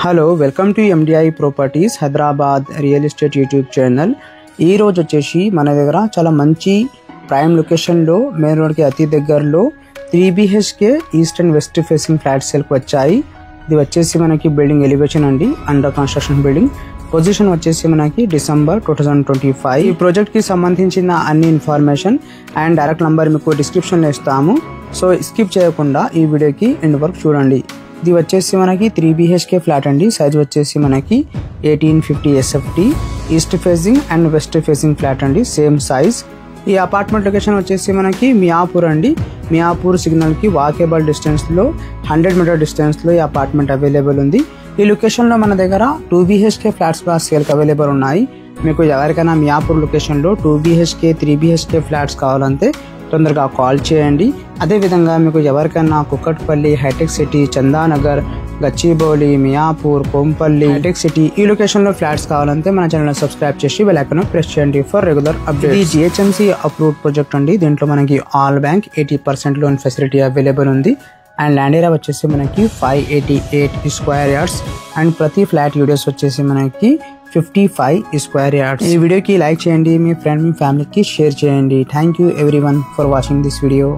Hello welcome to MDI properties Hyderabad real estate YouTube channel. ఈ రోజు వచ్చేసి మన దగ్గర చాలా మంచి ప్రైమ్ లొకేషన్లో మెయిన్ రోడ్కి అతి దగ్గరలో 3 BHK east and west facing flat సేల్కి వచ్చాయి. ఇది వచ్చేసి మనకి బిల్డింగ్ ఎలివేషన్ అండి, అండర్ కన్స్ట్రక్షన్ బిల్డింగ్. పొజిషన్ వచ్చేసి మనకి డిసెంబర్ 2025. ఈ ప్రాజెక్ట్కి సంబంధించిన అన్ని ఇన్ఫర్మేషన్ అండ్ డైరెక్ట్ నంబర్ మీకు డిస్క్రిప్షన్లో ఇస్తాము. సో స్కిప్ చేయకుండా ఈ వీడియోకి ఎండ్ వరకు చూడండి. ఇది వచ్చేసి మనకి 3 BHK ఫ్లాట్ అండి. సైజ్ వచ్చేసి మనకి 1850 SFT, east facing and west facing flat అండి, సేమ్ సైజ్. ఈ అపార్ట్మెంట్ లొకేషన్ వచ్చేసి మనకి మియాపూర్ అండి. మియాపూర్ సిగ్నల్కి వాకేబుల్ డిస్టెన్స్లో 100 మీటర్ డిస్టెన్స్లో ఈ అపార్ట్మెంట్ అవైలబుల్ ఉంది. ఈ లొకేషన్లో మన దగ్గర 2 BHK ఫ్లాట్స్ కూడా సేల్కి అవైలబుల్ ఉన్నాయి. మీకు ఎవరికైనా మియాపూర్ లొకేషన్లో 2 BHK 3 BHK ఫ్లాట్స్ కావాలంటే తొందరగా కాల్ చేయండి. అదేవిధంగా మీకు ఎవరికైనా Kukatpally, Hitech City, Chandanagar, Gachibowli, Miyapur, Kompally, Hitech City ఈ లొకేషన్లో ఫ్లాట్స్ కావాలంటే మన ఛానల్ సబ్స్క్రైబ్ చేసి బెల్ ఐకాన్ ప్రెస్ చేయండి ఫర్ రెగ్యులర్ అప్డేట్. ఇది GHMC అప్రూవ్డ్ ప్రాజెక్ట్ అండి. దీంట్లో మనకి all bank 80% loan facility available ఉంది. అండ్ ల్యాండ్ ఏరియా వచ్చేసి మనకి 588 స్క్వేర్ యార్డ్స్ అండ్ ప్రతి ఫ్లాట్ యూడియోస్ వచ్చేసి మనకి 55 స్క్వేర్ యార్డ్స్. ఈ వీడియోకి లైక్ చేయండి, మీ ఫ్రెండ్ మీ ఫ్యామిలీకి షేర్ చేయండి. Thank you everyone for watching this video.